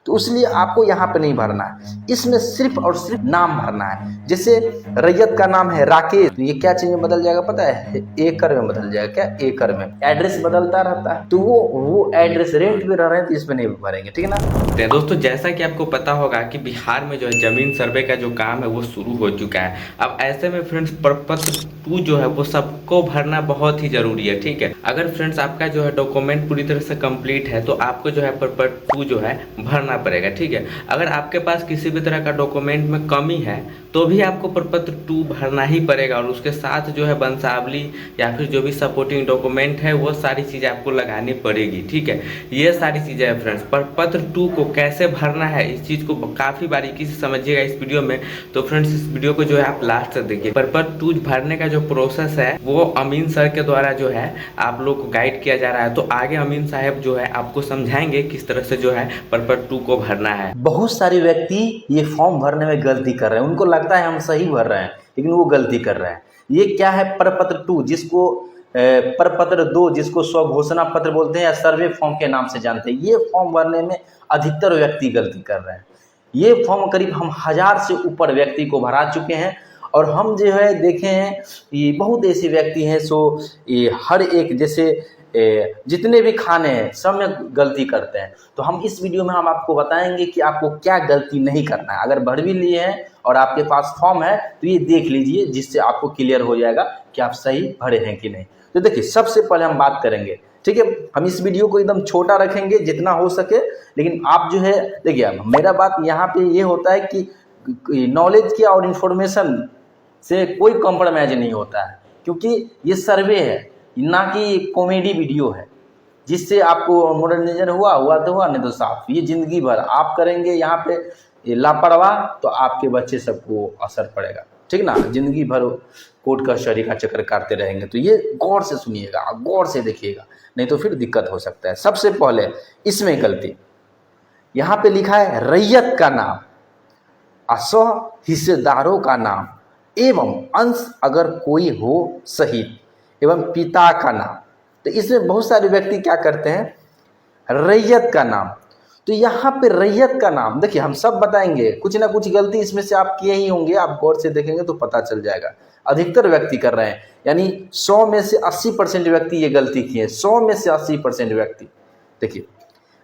तो इसलिए आपको यहाँ पे नहीं भरना है, इसमें सिर्फ और सिर्फ नाम भरना है। जैसे रैयत का नाम है राकेश, तो ये क्या चीज में बदल जाएगा पता है? एकड़ में बदल जाएगा। क्या? एकड़ में। एड्रेस बदलता रहता है, तो वो एड्रेस रेंट पे रह रहे हैं तो इसमें नहीं भरेंगे, ठीक है ना। दोस्तों जैसा कि आपको पता होगा कि बिहार में जो है जमीन सर्वे का जो काम है वो शुरू हो चुका है। अब ऐसे में फ्रेंड्स प्रपत्र 2 जो है वो सबको भरना बहुत ही जरूरी है, ठीक है। अगर फ्रेंड्स आपका जो है डॉक्यूमेंट पूरी तरह से कंप्लीट है तो आपको जो है प्रपत्र 2 जो है भरना पड़ेगा, ठीक है। अगर आपके पास किसी भी तरह का डॉक्यूमेंट में कमी है तो भी आपको प्रपत्र 2 भरना ही पड़ेगा, और उसके साथ जो है वंशावली या फिर जो भी सपोर्टिंग डॉक्यूमेंट है वो सारी चीज़ें आपको लगानी पड़ेगी, ठीक है। ये सारी चीज़ें हैं फ्रेंड्स। प्रपत्र 2 को कैसे भरना है इस चीज़ को काफ़ी बारीकी से समझिएगा इस वीडियो में। तो फ्रेंड्स इस वीडियो को जो है आप लास्ट तक देखिए। प्रपत्र 2 भरने का जो प्रोसेस है वो अमीन सर के द्वारा जो है आप लोग को गाइड किया जा रहा है। तो आगे अमीन साहब जो है आपको समझाएंगे किस तरह से जो है प्रपत्र 2 को भरना है। बहुत सारे व्यक्ति ये फॉर्म भरने में गलती कर रहे हैं, उनको लगता है हम सही भर रहे हैं लेकिन वो गलती कर रहे हैं। ये क्या है? प्रपत्र 2, जिसको प्रपत्र 2 जिसको स्वघोषणा पत्र बोलते हैं या सर्वे फॉर्म के नाम से जानते हैं। ये फॉर्म भरने में अधिकतर व्यक्ति गलती कर रहे हैं। ये फॉर्म करीब हम 1000 से ऊपर व्यक्ति को भरा चुके हैं, और हम जो है देखे हैं ये बहुत ऐसे व्यक्ति हैं सो ये हर एक जैसे जितने भी खाने हैं सब में गलती करते हैं। तो हम इस वीडियो में हम आपको बताएंगे कि आपको क्या गलती नहीं करना है। अगर भर भी लिए हैं और आपके पास फॉर्म है तो ये देख लीजिए, जिससे आपको क्लियर हो जाएगा कि आप सही भरे हैं कि नहीं। तो देखिए सबसे पहले हम बात करेंगे, ठीक है। हम इस वीडियो को एकदम छोटा रखेंगे जितना हो सके, लेकिन आप जो है देखिए मेरा बात यहाँ पे ये होता है कि नॉलेज की और इन्फॉर्मेशन से कोई कॉम्प्रोमाइज नहीं होता है, क्योंकि ये सर्वे है ना कि कॉमेडी वीडियो है जिससे आपको मनोरंजन हुआ तो हुआ, नहीं तो साफ। ये जिंदगी भर आप करेंगे यहाँ पे लापरवाह तो आपके बच्चे सबको असर पड़ेगा, ठीक ना। जिंदगी भर कोर्ट कचहरी का चक्कर काटते रहेंगे। तो ये गौर से सुनिएगा, गौर से देखिएगा, नहीं तो फिर दिक्कत हो सकता है। सबसे पहले इसमें गलती यहाँ पे लिखा है रैयत का नाम, स्व हिस्सेदारों का नाम एवं अंश अगर कोई हो सहित एवं पिता का नाम। तो इसमें बहुत सारे व्यक्ति क्या करते हैं, रैयत का नाम। तो यहाँ पे रैयत का नाम देखिए हम सब बताएंगे, कुछ ना कुछ गलती इसमें से आप किए ही होंगे, आप गौर से देखेंगे तो पता चल जाएगा। अधिकतर व्यक्ति कर रहे हैं, यानी 100 में से 80% व्यक्ति ये गलती किए हैं। 100 में से 80% व्यक्ति देखिए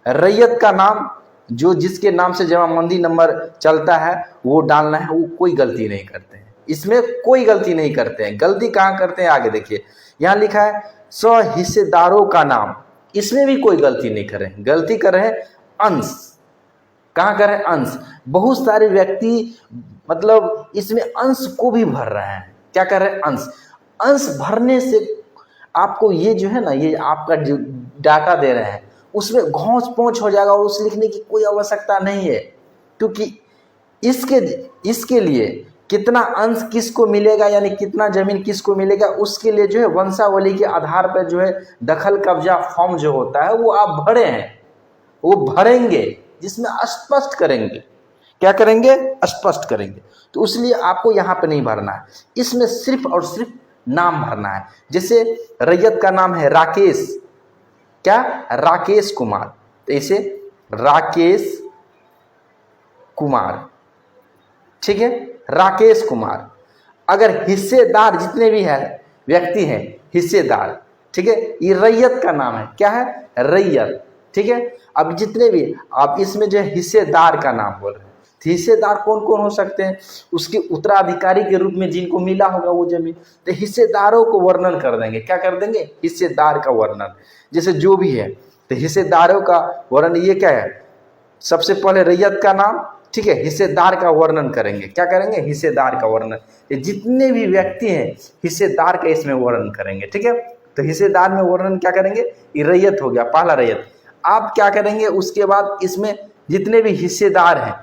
रैयत का नाम जो जिसके नाम से जमाबंदी नंबर चलता है वो डालना है, वो कोई गलती नहीं करते हैं। इसमें कोई गलती नहीं करते हैं। गलती कहाँ करते हैं आगे देखिए, यहाँ लिखा है स्व हिस्सेदारों का नाम, इसमें भी कोई गलती नहीं कर रहे हैं। गलती कर रहे हैं अंश, कहाँ कर रहे हैं? अंश। बहुत सारे व्यक्ति मतलब इसमें अंश को भी भर रहे हैं। क्या कर रहे हैं? अंश। अंश भरने से आपको ये जो है ना, ये आपका जो डाटा दे रहे हैं उसमें घोंच पोंछ हो जाएगा और उस लिखने की कोई आवश्यकता नहीं है, क्योंकि इसके लिए कितना अंश किसको मिलेगा यानी कितना जमीन किसको मिलेगा उसके लिए जो है वंशावली के आधार पर जो है दखल कब्जा फॉर्म जो होता है वो आप भरे हैं, वो भरेंगे, जिसमें स्पष्ट करेंगे। क्या करेंगे? स्पष्ट करेंगे। तो इसलिए आपको यहाँ पे नहीं भरना है, इसमें सिर्फ और सिर्फ नाम भरना है। जैसे रैयत का नाम है राकेश, क्या? राकेश कुमार। तो इसे राकेश कुमार, ठीक है, राकेश कुमार। अगर हिस्सेदार जितने भी है व्यक्ति हैं हिस्सेदार, ठीक है, ये रैयत का नाम है। क्या है? रैयत, ठीक है। अब जितने भी आप इसमें जो है हिस्सेदार का नाम बोल रहे हैं, तो हिस्सेदार कौन कौन हो सकते हैं? उसके उत्तराधिकारी के रूप में जिनको मिला होगा वो जमीन, तो हिस्सेदारों को वर्णन कर देंगे। क्या कर देंगे? हिस्सेदार का वर्णन। जैसे जो भी है तो हिस्सेदारों का वर्णन ये क्या है? सबसे पहले रैयत का नाम, ठीक है, हिस्सेदार का वर्णन करेंगे। क्या करेंगे? हिस्सेदार का वर्णन। ये जितने भी व्यक्ति हैं हिस्सेदार का इसमें वर्णन करेंगे, ठीक है। तो हिस्सेदार में वर्णन क्या करेंगे? ये रैयत हो गया, पहला रैयत। आप क्या करेंगे उसके बाद इसमें जितने भी हिस्सेदार हैं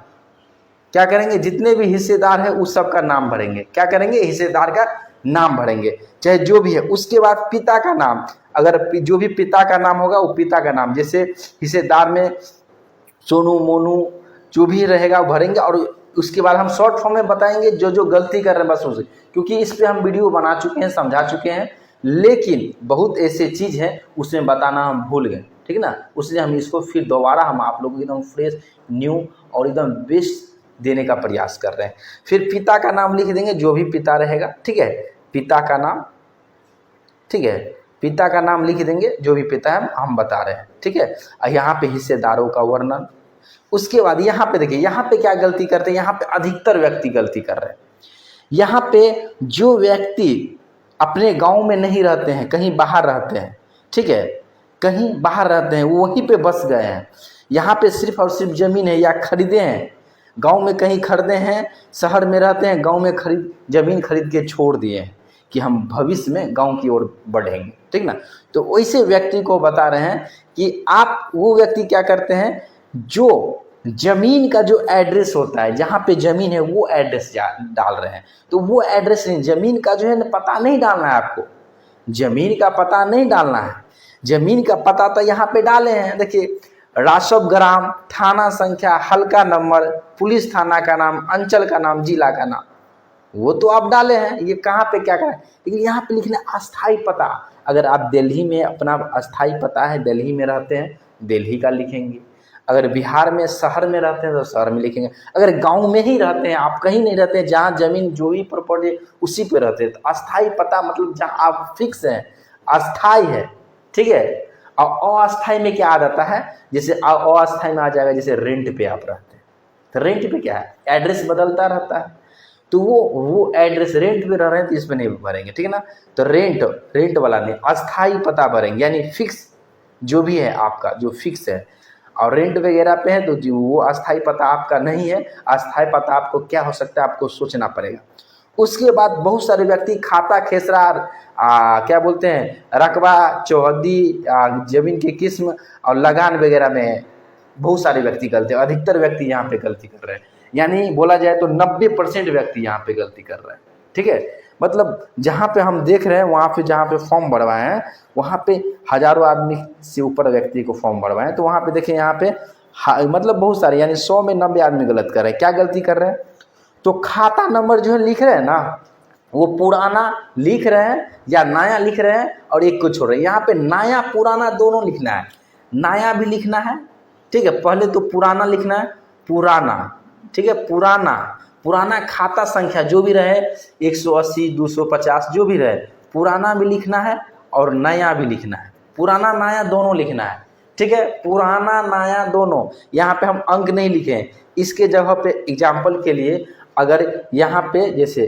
क्या करेंगे? जितने भी हिस्सेदार हैं उस सब का नाम भरेंगे। क्या करेंगे? हिस्सेदार का नाम भरेंगे, चाहे जो भी है। उसके बाद पिता का नाम, अगर जो भी पिता का नाम होगा वो पिता का नाम, जैसे हिस्सेदार में सोनू मोनू जो भी रहेगा वो भरेंगे। और उसके बाद हम शॉर्ट फॉर्म में बताएंगे जो जो गलती कर रहे हैं बस उसे, क्योंकि इस पे हम वीडियो बना चुके हैं, समझा चुके हैं, लेकिन बहुत ऐसे चीज़ हैं उसमें बताना हम भूल गए। ठीक है ना। उसलिए हम इसको फिर दोबारा हम आप लोगों को एकदम फ्रेश न्यू और एकदम बेस्ट देने का प्रयास कर रहे हैं। फिर पिता का नाम लिख देंगे, जो भी पिता रहेगा, ठीक है, पिता का नाम, ठीक है, पिता का नाम लिख देंगे, जो भी पिता है हम बता रहे हैं, ठीक है। यहाँ पे हिस्सेदारों का वर्णन। उसके बाद यहाँ पे देखिए, यहाँ पे क्या गलती करते हैं, यहाँ पे अधिकतर व्यक्ति गलती कर रहे हैं। यहाँ पे जो व्यक्ति अपने गांव में नहीं रहते हैं, कहीं बाहर रहते हैं, ठीक है, कहीं बाहर रहते हैं, वो वहीं पे बस गए हैं, यहाँ पे सिर्फ और सिर्फ ज़मीन है या खरीदे हैं, गांव में कहीं खरीदे हैं, शहर में रहते हैं, गांव में ज़मीन खरीद के छोड़ दिए हैं कि हम भविष्य में गांव की ओर बढ़ेंगे, ठीक ना। तो वैसे व्यक्ति को बता रहे हैं कि आप वो व्यक्ति क्या करते हैं, जो जमीन का जो एड्रेस होता है, जहाँ पे जमीन है वो एड्रेस डाल रहे हैं। तो वो एड्रेस नहीं, जमीन का जो है ना पता नहीं डालना है आपको, जमीन का पता नहीं डालना है। जमीन का पता तो यहाँ पे डाले हैं, देखिए, रासव ग्राम, थाना संख्या, हल्का नंबर, पुलिस थाना का नाम, अंचल का नाम, जिला का नाम, वो तो आप डाले हैं। ये कहाँ पे क्या करें, लेकिन यहाँ पे लिखना अस्थाई पता। अगर आप दिल्ली में अपना अस्थाई पता है, दिल्ली में रहते हैं, दिल्ली का लिखेंगे। अगर बिहार में शहर में रहते हैं तो शहर में लिखेंगे। अगर गांव में ही रहते हैं, आप कहीं नहीं रहते हैं, जहाँ जमीन जो भी प्रॉपर्टी उसी पे रहते हैं, तो अस्थाई पता मतलब जहाँ आप फिक्स हैं, अस्थाई है, ठीक है। और अस्थाई में क्या आ जाता है, जैसे अस्थाई में आ जाएगा, जैसे रेंट पे आप रहते हैं, तो रेंट पे क्या है, एड्रेस बदलता रहता है, तो वो एड्रेस रेंट पे रह रहे हैं तो इस पर नहीं भरेंगे, ठीक है ना। तो रेंट वाला नहीं, अस्थाई पता भरेंगे, यानी फिक्स जो भी है आपका, जो फिक्स है। और रेंट वगैरह पे है तो जो वो अस्थाई पता आपका नहीं है, अस्थाई पता आपको क्या हो सकता है, आपको सोचना पड़ेगा। उसके बाद बहुत सारे व्यक्ति खाता, खेसरा, क्या बोलते हैं, रकबा, चौहद्दी, जमीन की किस्म और लगान वगैरह में बहुत सारे व्यक्ति गलती, अधिकतर व्यक्ति यहाँ पे गलती कर रहे हैं। यानी बोला जाए तो 90% व्यक्ति यहाँ पे गलती कर रहे हैं, ठीक है। मतलब जहाँ पे हम देख रहे हैं, वहाँ पे जहाँ पे फॉर्म भरवाए हैं, वहाँ पे हज़ारों आदमी से ऊपर व्यक्ति को फॉर्म भरवाए हैं, तो वहाँ पे देखिए, यहाँ पे मतलब बहुत सारे, यानी 100 में 90 आदमी गलत कर रहे हैं। क्या गलती कर रहे हैं, तो खाता नंबर जो है लिख रहे हैं ना, वो पुराना लिख रहे हैं या नया लिख रहे हैं, और एक को छोड़ रहे हैं। यहाँ पे नया पुराना दोनों लिखना है, नया भी लिखना है, ठीक है। पहले तो पुराना लिखना है, पुराना, ठीक है, पुराना खाता संख्या जो भी रहे, 180, 250 जो भी रहे, पुराना भी लिखना है और नया भी लिखना है, पुराना नया दोनों लिखना है, ठीक है, पुराना नया दोनों। यहाँ पे हम अंक नहीं लिखे, इसके जगह पे एग्जाम्पल के लिए, अगर यहाँ पे जैसे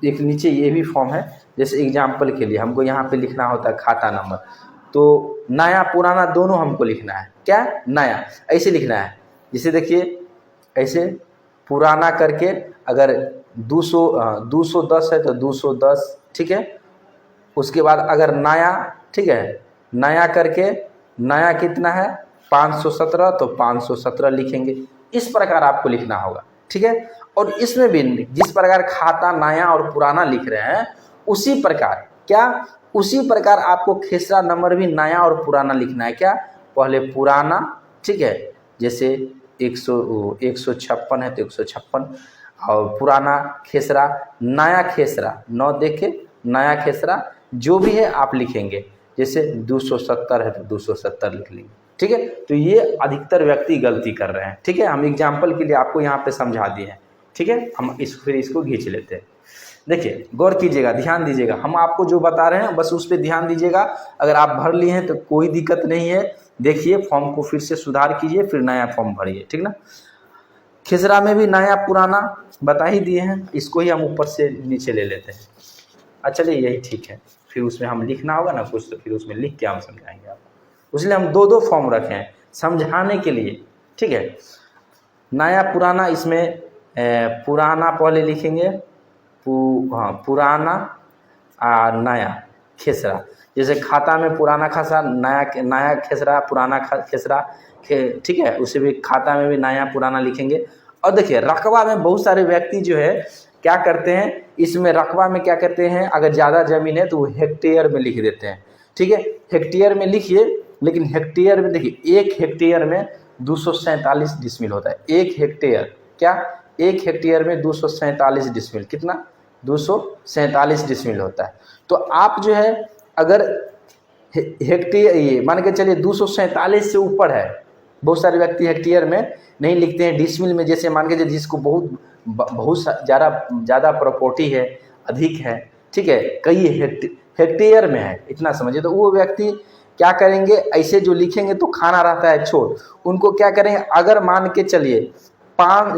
एक नीचे ये भी फॉर्म है, जैसे एग्जाम्पल के लिए हमको यहाँ पे लिखना होता है खाता नंबर, तो नया पुराना दोनों हमको लिखना है, क्या, नया, ऐसे लिखना है। जैसे देखिए, ऐसे पुराना करके अगर 210 है तो 210, ठीक है। उसके बाद अगर नया, ठीक है, नया करके, नया कितना है 517, तो 517 लिखेंगे। इस प्रकार आपको लिखना होगा, ठीक है। और इसमें भी जिस प्रकार खाता नया और पुराना लिख रहे हैं, उसी प्रकार क्या, उसी प्रकार आपको खेसरा नंबर भी नया और पुराना लिखना है। क्या, पहले पुराना, ठीक है, जैसे 156 है तो 156, और पुराना खेसरा, नया खेसरा, 9 देखे, नया खेसरा जो भी है आप लिखेंगे। जैसे 270 है तो 270 लिख लेंगे, ठीक है। तो ये अधिकतर व्यक्ति गलती कर रहे हैं, ठीक है। हम एग्जाम्पल के लिए आपको यहाँ पे समझा दिए हैं, ठीक है। हम फिर इसको खींच लेते हैं। देखिए, गौर कीजिएगा, ध्यान दीजिएगा, हम आपको जो बता रहे हैं बस उस पर ध्यान दीजिएगा। अगर आप भर लिए हैं तो कोई दिक्कत नहीं है, देखिए फॉर्म को फिर से सुधार कीजिए, फिर नया फॉर्म भरिए, ठीक ना। खेसरा में भी नया पुराना बता ही दिए हैं, इसको ही हम ऊपर से नीचे ले लेते हैं। अच्छा, चलिए यही ठीक है, फिर उसमें हम लिखना होगा ना कुछ, तो फिर उसमें लिख के हम समझाएंगे आपको। इसलिए हम दो फॉर्म रखे हैं समझाने के लिए, ठीक है। नया पुराना, इसमें पुराना पहले लिखेंगे, पुराना नया खेसरा। जैसे खाता में पुराना खेसरा, नया खेसरा, पुराना खेसरा, ठीक है। उसे भी खाता में भी नया पुराना लिखेंगे। और देखिए, रकबा में बहुत सारे व्यक्ति जो है क्या करते हैं, इसमें रकबा में क्या करते हैं, अगर ज़्यादा ज़मीन है तो वो हेक्टेयर में लिख देते हैं, ठीक है। हेक्टेयर में लिखिए, लेकिन हेक्टेयर में देखिए, 1 हेक्टेयर में 247 डिसमिल होता है। 1 हेक्टेयर, क्या, 1 हेक्टेयर में 247 डिसमिल, कितना, 247 डिसमिल होता है। तो आप जो है, अगर हेक्टेयर, ये मान के चलिए 247 से ऊपर है। बहुत सारे व्यक्ति हेक्टेयर में नहीं लिखते हैं, डिसमिल में जैसे मान के चलिए जिसको बहुत ज़्यादा प्रॉपर्टी है, अधिक है, ठीक है, कई हेक्टेयर में है, इतना समझिए। तो वो व्यक्ति क्या करेंगे, ऐसे जो लिखेंगे तो खाना रहता है छोड़, उनको क्या करेंगे, अगर मान के चलिए मान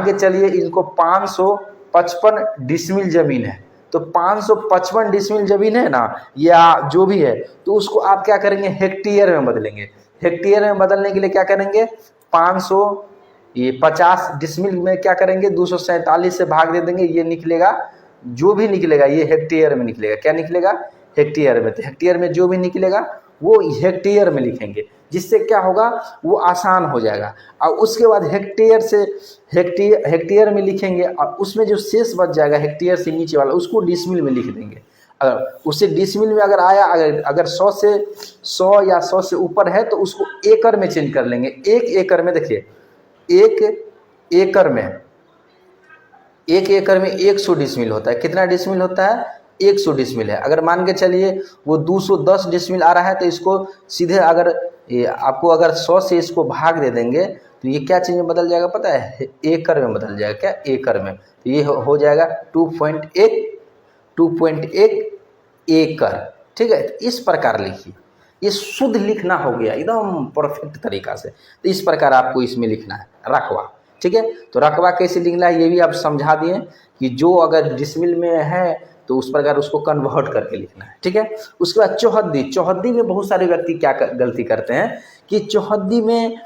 के चलिए इनको 555 डिसमिल ज़मीन है, तो 555 डिसमिल ज़मीन है ना, या जो भी है, तो उसको आप क्या करेंगे, हेक्टेयर में बदलेंगे। हेक्टेयर में बदलने के लिए क्या करेंगे, 550 डिसमिल में क्या करेंगे, 247 से भाग दे देंगे, ये निकलेगा, जो भी निकलेगा ये हेक्टेयर में निकलेगा। क्या निकलेगा, हेक्टेयर में। तो हेक्टेयर में जो भी निकलेगा वो हेक्टेयर में लिखेंगे, जिससे क्या होगा, वो आसान हो जाएगा। और उसके बाद हेक्टेयर से हेक्टेयर में लिखेंगे, और उसमें जो शेष बच जाएगा हेक्टेयर से नीचे वाला, उसको डिसमिल में लिख देंगे। अगर उससे डिसमिल में अगर आया, अगर 100 या 100 से ऊपर है तो उसको एकड़ में चेंज कर लेंगे। एक एकड़ में देखिए, एक एकड़ में 100 डिसमिल होता है। कितना डिसमिल होता है, 100 डिसमिल है। अगर मान के चलिए वो 210 डिसमिल आ रहा है, तो इसको सीधे अगर आपको अगर 100 से इसको भाग दे देंगे तो ये क्या चीज़ में बदल जाएगा पता है, एकड़ में बदल जाएगा। क्या, एकड़ में। तो ये हो जाएगा 2.1 एकड़, ठीक है। इस प्रकार लिखिए, ये शुद्ध लिखना हो गया एकदम परफेक्ट तरीका से। तो इस प्रकार आपको इसमें लिखना है रकबा, ठीक है। तो रकबा कैसे लिखना है ये भी आप समझा दिए, कि जो अगर डिसमिल में है तो उस प्रकार उसको कन्वर्ट करके लिखना है, ठीक है। उसके बाद चौहद्दी में बहुत सारे व्यक्ति क्या गलती करते हैं कि चौहद्दी में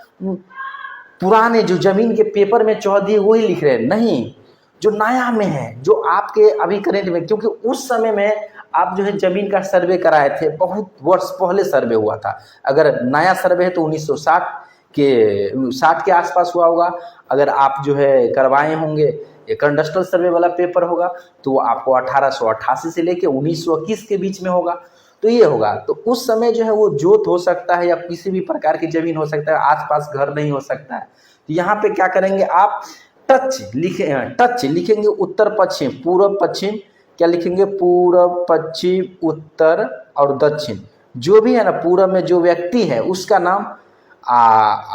पुराने जो जमीन के पेपर में चौहद्दी है वही लिख रहे हैं, नहीं, जो नया में है, जो आपके अभी करंट में, क्योंकि उस समय में आप जो है जमीन का सर्वे कराए थे, बहुत वर्ष पहले सर्वे हुआ था। अगर नया सर्वे है तो 1960 के आसपास हुआ होगा। अगर आप जो है करवाए होंगे, ये कंडस्ट्रल सर्वे वाला पेपर होगा, तो वो आपको 1888 से लेके 1921 के बीच में होगा। तो ये होगा, तो उस समय जो है वो जोत हो सकता है या किसी भी प्रकार की जमीन हो सकता है, आसपास घर नहीं हो सकता है। तो यहाँ पे क्या करेंगे आप, टच लिखेंगे, उत्तर पश्चिम, पूर्व पश्चिम, क्या लिखेंगे, पूर्व पश्चिम उत्तर और दक्षिण, जो भी है ना, पूर्व में जो व्यक्ति है उसका नाम,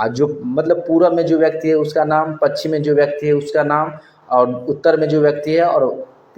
जो मतलब पूर्व में जो व्यक्ति है उसका नाम, पश्चिम में जो व्यक्ति है उसका नाम, और उत्तर में जो व्यक्ति है, और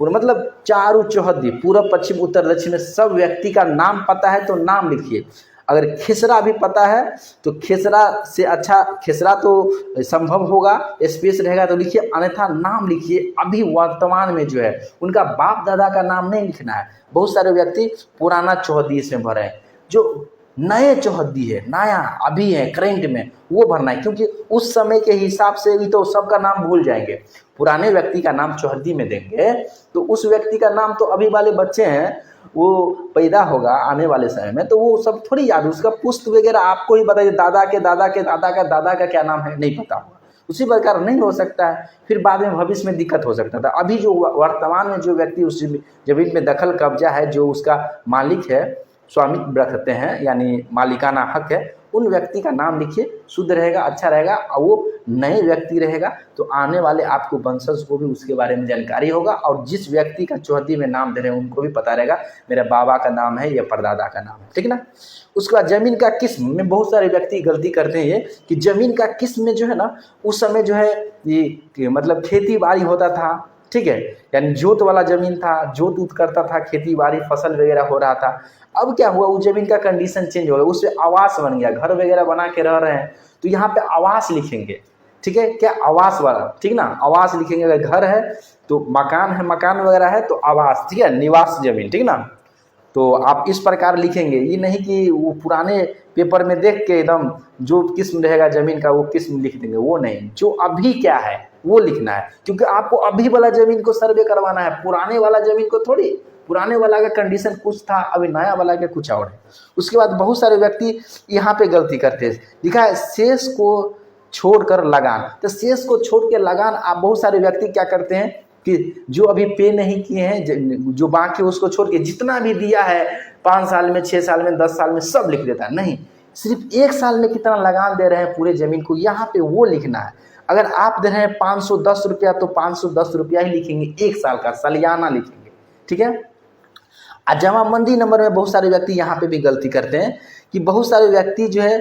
पूरा मतलब चारों चौहद्दी, पूर्व पश्चिम उत्तर दक्षिण में सब व्यक्ति का नाम पता है तो नाम लिखिए। अगर खेसरा भी पता है तो खेसरा से अच्छा, खेसरा तो संभव होगा, स्पेस रहेगा तो लिखिए, अन्यथा नाम लिखिए। अभी वर्तमान में जो है उनका बाप दादा का नाम नहीं लिखना है। बहुत सारे व्यक्ति पुराना चौहद्दी इसमें भरे हैं, जो नए चौहद्दी है, नया अभी है करेंट में, वो भरना है, क्योंकि उस समय के हिसाब से भी तो सबका नाम भूल जाएंगे। पुराने व्यक्ति का नाम चौहद्दी में देंगे तो उस व्यक्ति का नाम तो अभी वाले बच्चे हैं, वो पैदा होगा आने वाले समय में, तो वो सब थोड़ी याद, उसका पुस्त वगैरह आपको ही बताइए, दादा के दादा के दादा का दादा का क्या नाम है नहीं पता होगा, उसी प्रकार नहीं हो सकता है, फिर बाद में भविष्य में दिक्कत हो सकता था। अभी जो वर्तमान में जो व्यक्ति उस जमीन में दखल कब्जा है, जो उसका मालिक है, स्वामित्व रखते हैं, यानी मालिकाना हक है, उन व्यक्ति का नाम लिखिए, शुद्ध रहेगा, अच्छा रहेगा, और वो नए व्यक्ति रहेगा तो आने वाले आपको वंशज को भी उसके बारे में जानकारी होगा, और जिस व्यक्ति का चौहद्दी में नाम दे रहे हैं उनको भी पता रहेगा मेरा बाबा का नाम है या परदादा का नाम है, ठीक ना। उसके बाद जमीन का किस्म में बहुत सारे व्यक्ति गलती करते हैं, ये कि जमीन का किस्म में जो है ना, उस समय जो है ये मतलब खेती बाड़ी होता था, ठीक है, यानी जोत वाला जमीन था, जोत उत करता था, खेती बाड़ी फसल वगैरह हो रहा था। अब क्या हुआ, उस जमीन का कंडीशन चेंज हो गया, उससे आवास बन गया, घर वगैरह बना के रह रहे हैं, तो यहाँ पे आवास लिखेंगे, ठीक है, क्या, आवास वाला, ठीक ना, आवास लिखेंगे। अगर घर है तो मकान है, मकान वगैरह है तो आवास, ठीक है, निवास जमीन, ठीक ना। तो आप इस प्रकार लिखेंगे, ये नहीं कि वो पुराने पेपर में देख के एकदम जो किस्म रहेगा जमीन का वो किस्म लिख देंगे, वो नहीं, जो अभी क्या है वो लिखना है, क्योंकि आपको अभी वाला जमीन को सर्वे करवाना है, पुराने वाला जमीन को थोड़ी। पुराने वाला का कंडीशन कुछ था, अभी नया वाला का कुछ और है। उसके बाद बहुत सारे व्यक्ति यहाँ पे गलती करते हैं, लिखा है शेष को छोड़कर लगान। तो शेष को छोड़ के लगान, आप बहुत सारे व्यक्ति क्या करते हैं कि जो अभी पे नहीं किए हैं, जो बाकी उसको छोड़ के जितना भी दिया है 5 साल में, 6 साल में, 10 साल में सब लिख देता है। नहीं, सिर्फ 1 साल में कितना लगान दे रहे हैं पूरे जमीन को, यहाँ पे वो लिखना है। अगर आप दे रहे हैं 510 रुपया तो 510 रुपया ही लिखेंगे, 1 साल का सालियाना लिखेंगे, ठीक है। जमाबंदी नंबर में बहुत सारे व्यक्ति यहाँ पे भी गलती करते हैं कि बहुत सारे व्यक्ति जो है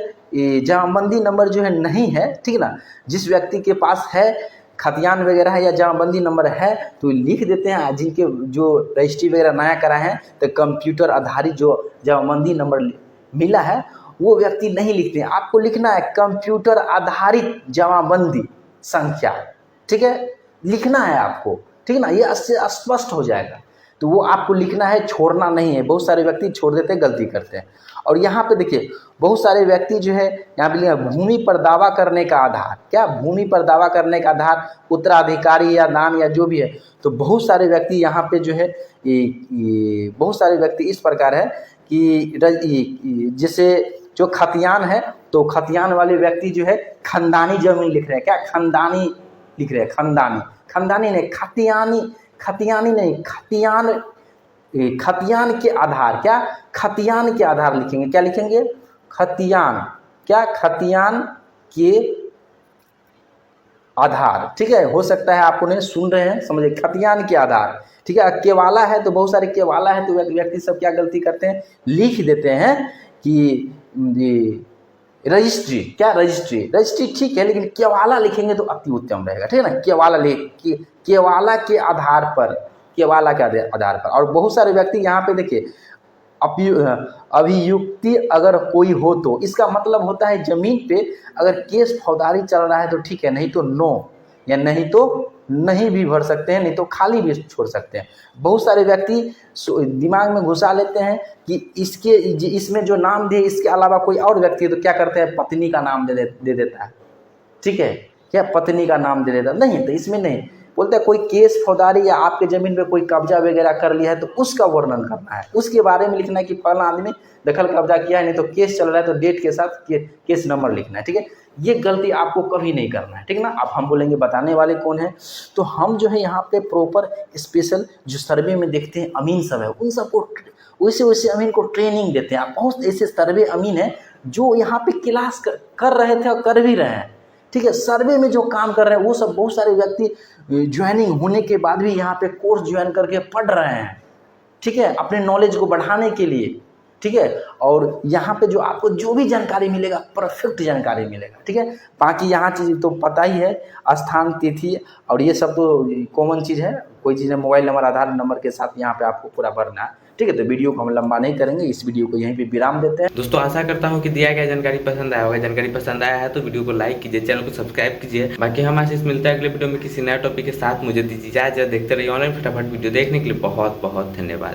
जमाबंदी नंबर जो है नहीं है, ठीक ना, जिस व्यक्ति के पास है खतियान वगैरह है या जमाबंदी नंबर है तो लिख देते हैं, जिनके जो रजिस्ट्री वगैरह नया करा है तो कंप्यूटर आधारित जो जमाबंदी नंबर मिला है वो व्यक्ति नहीं लिखते हैं। आपको लिखना है कंप्यूटर आधारित जमाबंदी संख्या, ठीक है, लिखना है आपको, ठीक है ना, ये स्पष्ट हो जाएगा। तो वो आपको लिखना है, छोड़ना नहीं है। बहुत सारे व्यक्ति छोड़ देते हैं, गलती करते हैं। और यहाँ पे देखिए बहुत सारे व्यक्ति जो है यहाँ पे लिखा भूमि पर दावा करने का आधार, क्या भूमि पर दावा करने का आधार उत्तराधिकारी या दान या जो भी है। तो बहुत सारे व्यक्ति यहाँ पे जो है बहुत सारे व्यक्ति इस प्रकार है कि जैसे जो खतियान है तो खतियान वाले व्यक्ति जो है खानदानी जमीन लिख रहे हैं, क्या खानदानी लिख रहे हैं, खानदानी नहीं खतियानी, खतियानी नहीं खतियान, खतियान के आधार, क्या खतियान के आधार लिखेंगे, क्या लिखेंगे खतियान, क्या खतियान के आधार, ठीक है। हो सकता है आपको नहीं सुन रहे हैं, समझे, खतियान के आधार, ठीक है। केवाला है तो बहुत सारे केवाला है तो व्यक्ति सब क्या गलती करते हैं, लिख देते हैं कि रजिस्ट्री, क्या रजिस्ट्री ठीक है, लेकिन केवाला लिखेंगे तो अति उत्तम रहेगा, ठीक है ना। केवाला केवाला के आधार पर, केवाला के आधार पर। और बहुत सारे व्यक्ति यहाँ पे देखिए अभियुक्ति अगर कोई हो तो इसका मतलब होता है जमीन पे अगर केस फौजदारी चल रहा है तो ठीक है, नहीं तो नो, या नहीं तो नहीं भी भर सकते हैं, नहीं तो खाली भी छोड़ सकते हैं। बहुत सारे व्यक्ति दिमाग में घुसा लेते हैं कि इसमें जो नाम दे इसके अलावा कोई और व्यक्ति है तो क्या करते हैं, पत्नी का नाम दे देता है, ठीक है, क्या पत्नी का नाम दे देता नहीं, तो इसमें नहीं, बोलते हैं कोई केस फौजदारी या आपके ज़मीन पे कोई कब्जा वगैरह कर लिया है तो उसका वर्णन करना है, उसके बारे में लिखना है कि फलाना आदमी दखल कब्जा किया है, नहीं तो केस चल रहा है तो डेट के साथ केस नंबर लिखना है, ठीक है। ये गलती आपको कभी नहीं करना है, ठीक है ना। अब हम बोलेंगे बताने वाले कौन है, तो हम जो है यहाँ पे प्रॉपर स्पेशल जो सर्वे में देखते हैं अमीन सब है उन सबको वैसे अमीन को ट्रेनिंग देते हैं। बहुत ऐसे सर्वे अमीन है जो यहाँ पे क्लास कर रहे थे और कर भी रहे हैं, ठीक है, सर्वे में जो काम कर रहे हैं वो सब बहुत सारे व्यक्ति ज्वाइनिंग होने के बाद भी यहाँ पे कोर्स ज्वाइन करके पढ़ रहे हैं, ठीक है, अपने नॉलेज को बढ़ाने के लिए, ठीक है। और यहाँ पे जो आपको जो भी जानकारी मिलेगा परफेक्ट जानकारी मिलेगा, ठीक है। बाकी यहाँ चीज़ तो पता ही है, स्थान, तिथि और ये सब तो कॉमन चीज़ है, कोई चीज़ है मोबाइल नंबर आधार नंबर के साथ यहाँ पे आपको पूरा भरना है, ठीक है। तो वीडियो को हम लंबा नहीं करेंगे, इस वीडियो को यहीं पे विराम देते हैं। दोस्तों आशा करता हूँ कि दिया गया जानकारी पसंद आया होगा। जानकारी पसंद आया है तो वीडियो को लाइक कीजिए, चैनल को सब्सक्राइब कीजिए। बाकी हम आशीष मिलता है अगले वीडियो में किसी नए टॉपिक के साथ। मुझे दीजिए इजाजत, देखते रहिए ऑनलाइन फटाफट वीडियो देखने के लिए बहुत बहुत धन्यवाद।